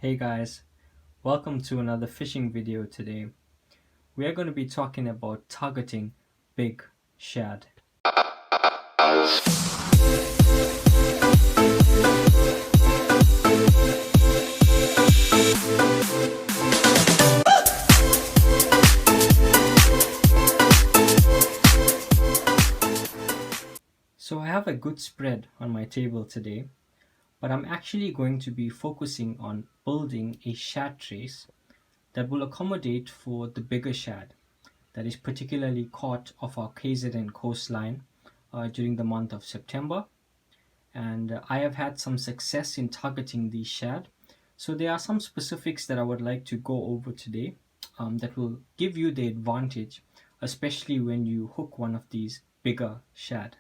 Hey guys, welcome to another fishing video today. We are going to be talking about targeting big shad. So I have a good spread on my table today, but I'm actually going to be focusing on building a shad trace that will accommodate for the bigger shad that is particularly caught off our KZN coastline during the month of September. And I have had some success in targeting these shad. So there are some specifics that I would like to go over today that will give you the advantage, especially when you hook one of these bigger shad.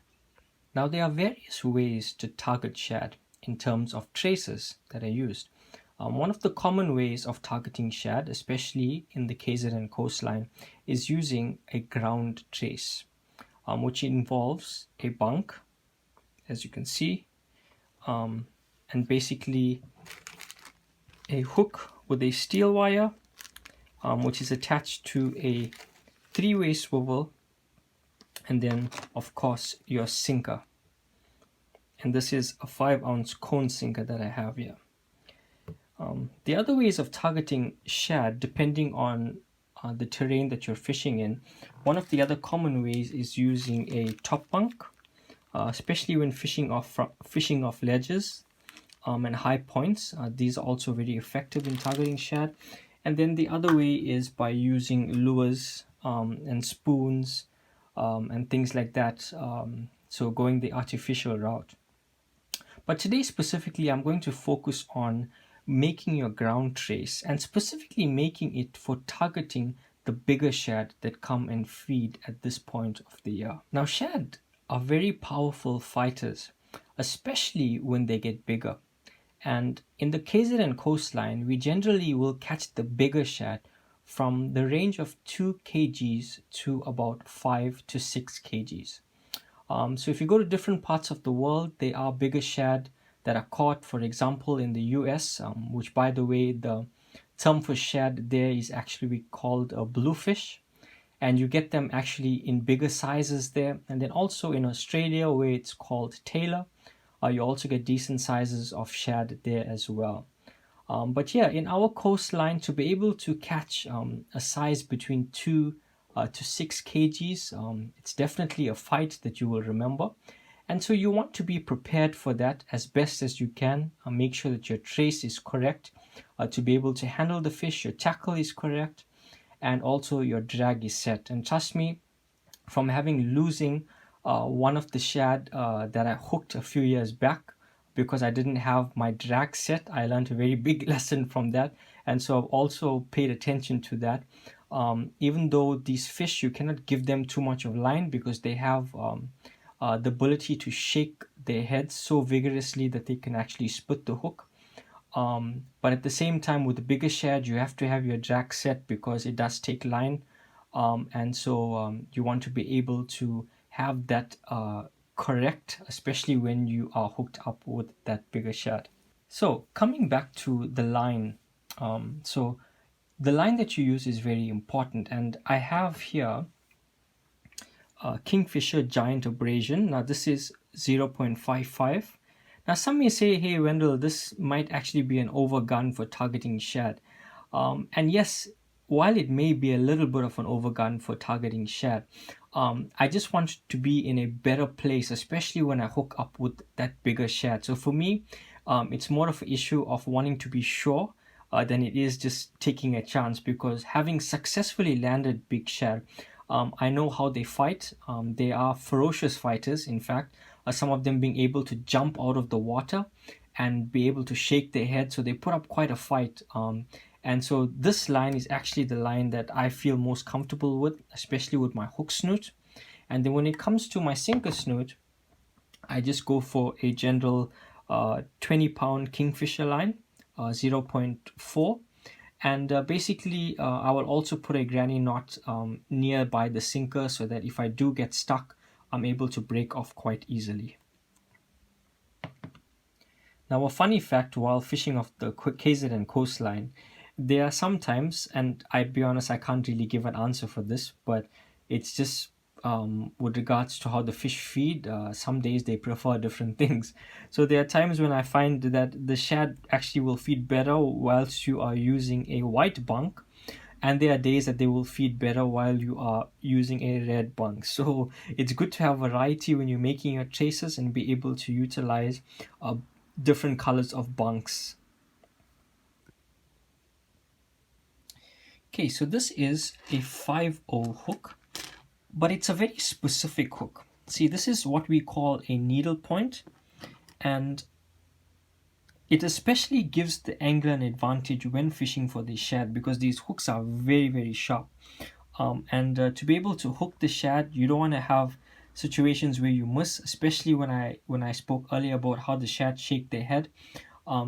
Now there are various ways to target shad in terms of traces that are used. One of the common ways of targeting shad, especially in the KZN coastline, is using a ground trace, which involves a bunk, as you can see, and basically a hook with a steel wire, which is attached to a three-way swivel, and then of course your sinker. And this is a 5-ounce cone sinker that I have here. The other ways of targeting shad, depending on the terrain that you're fishing in, one of the other common ways is using a top bunk, especially when fishing off ledges and high points. These are also very effective in targeting shad. And then the other way is by using lures and spoons and things like that. So going the artificial route. But today specifically, I'm going to focus on making your ground trace and specifically making it for targeting the bigger shad that come and feed at this point of the year. Now, shad are very powerful fighters, especially when they get bigger. And in the KZN coastline, we generally will catch the bigger shad from the range of 2 kgs to about 5 to 6 kgs. So if you go to different parts of the world, there are bigger shad that are caught, for example, in the US, which, by the way, the term for shad there is actually called a bluefish. And you get them actually in bigger sizes there. And then also in Australia, where it's called tailor, you also get decent sizes of shad there as well. But yeah, in our coastline, to be able to catch a size between 2 to 6 kgs, it's definitely a fight that you will remember. And so you want to be prepared for that as best as you can. Make sure that your trace is correct to be able to handle the fish, your tackle is correct, and also your drag is set. And trust me, from losing one of the shad that I hooked a few years back because I didn't have my drag set, I learned a very big lesson from that. And so I've also paid attention to that. Even though these fish, you cannot give them too much of line because they have the ability to shake their heads so vigorously that they can actually split the hook. But at the same time, with the bigger shad, you have to have your drag set because it does take line. And so you want to be able to have that correct, especially when you are hooked up with that bigger shad. So coming back to the line, so the line that you use is very important, and I have here Kingfisher Giant Abrasion. Now this is 0.55. Now some may say, hey Wendell, this might actually be an overgun for targeting shad. And yes, while it may be a little bit of an overgun for targeting shad, I just want to be in a better place, especially when I hook up with that bigger shad. So for me, it's more of an issue of wanting to be sure than it is just taking a chance, because having successfully landed big shad, I know how they fight. They are ferocious fighters, in fact, some of them being able to jump out of the water and be able to shake their head. So they put up quite a fight. And so this line is actually the line that I feel most comfortable with, especially with my hook snoot. And then when it comes to my sinker snoot, I just go for a general 20-pound Kingfisher line, 0.4. And basically, I will also put a granny knot nearby the sinker so that if I do get stuck, I'm able to break off quite easily. Now, a funny fact while fishing off the KZN coastline, there are sometimes, and I'd be honest, I can't really give an answer for this, but it's just with regards to how the fish feed. Some days they prefer different things. So there are times when I find that the shad actually will feed better whilst you are using a white bunk, and there are days that they will feed better while you are using a red bunk. So it's good to have variety when you're making your traces and be able to utilize uh, different colors of bunks. Okay, so this is a 5-0 hook, but it's a very specific hook. See, this is what we call a needlepoint, and it especially gives the angler an advantage when fishing for the shad because these hooks are very, very sharp. And to be able to hook the shad, you don't want to have situations where you miss, especially when I spoke earlier about how the shad shake their head.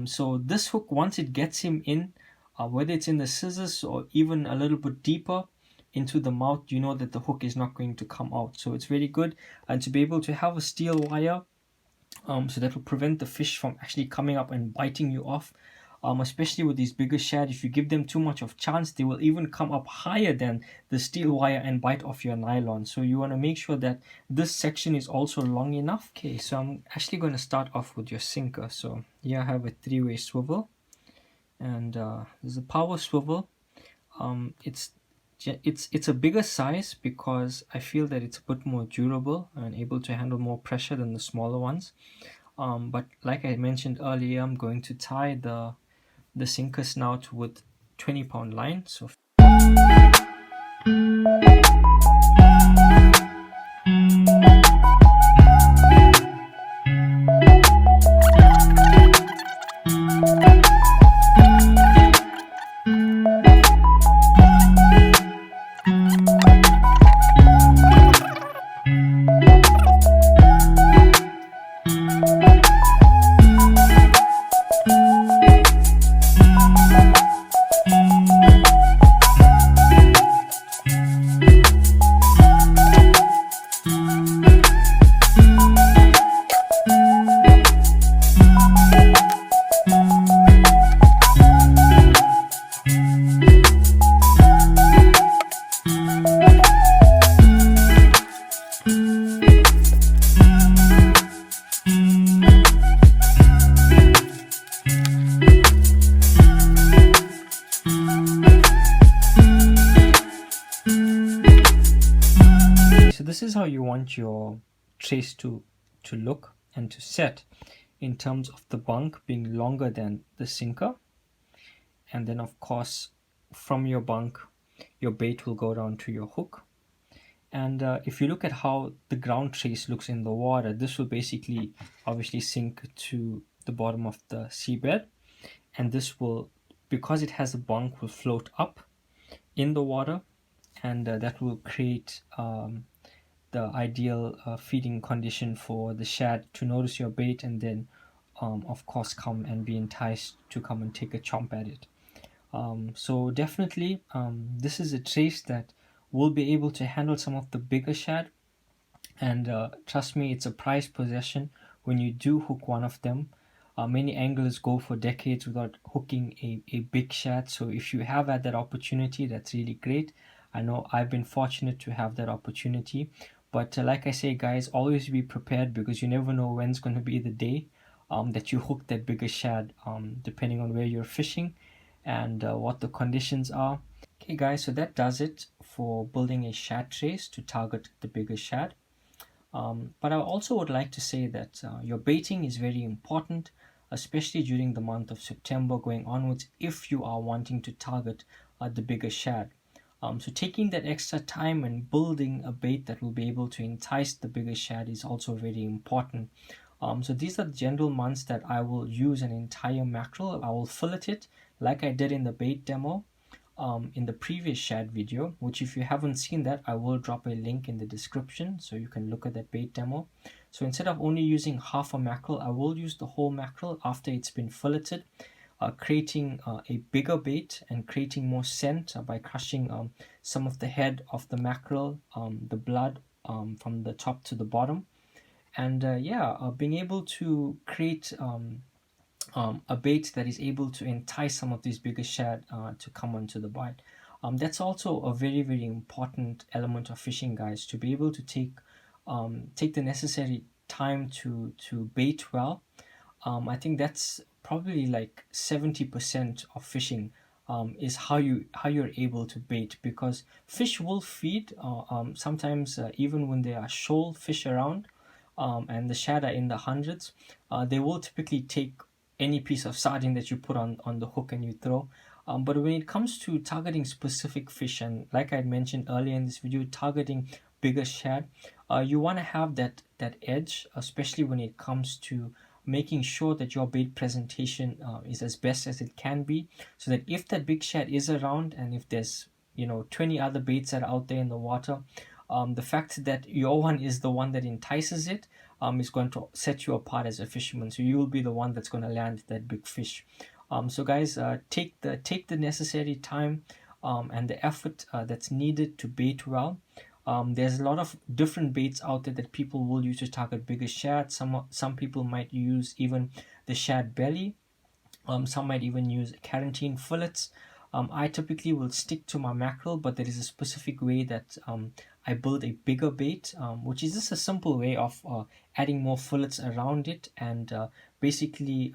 So this hook, once it gets him in, whether it's in the scissors or even a little bit deeper into the mouth, you know that the hook is not going to come out. So it's very good. And to be able to have a steel wire, so that will prevent the fish from actually coming up and biting you off. Especially with these bigger shad, if you give them too much of chance, they will even come up higher than the steel wire and bite off your nylon. So you want to make sure that this section is also long enough. Okay, so I'm actually going to start off with your sinker. So here I have a 3-way swivel, and there's a power swivel. It's a bigger size because I feel that it's a bit more durable and able to handle more pressure than the smaller ones. But like I mentioned earlier, I'm going to tie the sinker snout with 20-pound line. So this is how you want your trace to look and to set in terms of the bunk being longer than the sinker. And then of course from your bunk your bait will go down to your hook. And if you look at how the ground trace looks in the water, this will basically obviously sink to the bottom of the seabed, and this will, because it has a bunk, will float up in the water, and that will create the ideal feeding condition for the shad to notice your bait and then of course come and be enticed to come and take a chomp at it. So definitely this is a trace that will be able to handle some of the bigger shad, and trust me, it's a prized possession when you do hook one of them. Many anglers go for decades without hooking a big shad, so if you have had that opportunity, that's really great. I know I've been fortunate to have that opportunity, but like I say guys, always be prepared because you never know when's going to be the day that you hook that bigger shad, depending on where you're fishing and what the conditions are. Okay guys, so that does it for building a shad trace to target the bigger shad. But I also would like to say that your baiting is very important, especially during the month of September going onwards if you are wanting to target the bigger shad. So taking that extra time and building a bait that will be able to entice the bigger shad is also very important. So these are the general months that I will use an entire mackerel. I will fillet it like I did in the bait demo in the previous shad video, which if you haven't seen that, I will drop a link in the description so you can look at that bait demo. So instead of only using half a mackerel, I will use the whole mackerel after it's been filleted, creating a bigger bait and creating more scent by crushing some of the head of the mackerel, the blood from the top to the bottom, and being able to create a bait that is able to entice some of these bigger shad to come onto the bite. That's also a very, very important element of fishing, guys, to be able to take the necessary time to bait well. I think that's probably like 70% of fishing, is how you're able to bait, because fish will feed sometimes, even when there are shoal fish around, and the shad are in the hundreds. They will typically take any piece of sardine that you put on the hook and you throw. But when it comes to targeting specific fish, and like I mentioned earlier in this video, targeting bigger shad, you want to have that edge, especially when it comes to making sure that your bait presentation is as best as it can be, so that if that big shad is around, and if there's 20 other baits that are out there in the water, the fact that your one is the one that entices it, is going to set you apart as a fisherman. So you will be the one that's going to land that big fish. So guys, take the necessary time and the effort that's needed to bait well. There's a lot of different baits out there that people will use to target bigger shad. Some people might use even the shad belly. Some might even use carantine fillets. I typically will stick to my mackerel, but there is a specific way that I build a bigger bait, which is just a simple way of adding more fillets around it, and basically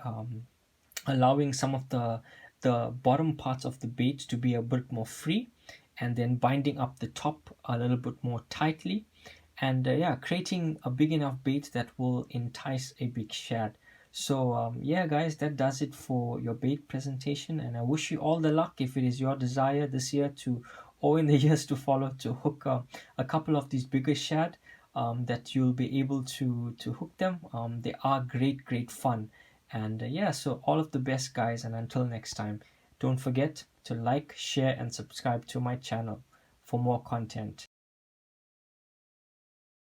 allowing some of the bottom parts of the bait to be a bit more free, and then binding up the top a little bit more tightly, and yeah, creating a big enough bait that will entice a big shad. So yeah, guys, that does it for your bait presentation, and I wish you all the luck if it is your desire this year to, or in the years to follow, to hook a couple of these bigger shad, that you'll be able to hook them. They are great fun. And yeah, so all of the best, guys, and until next time, don't forget to like, share, and subscribe to my channel for more content.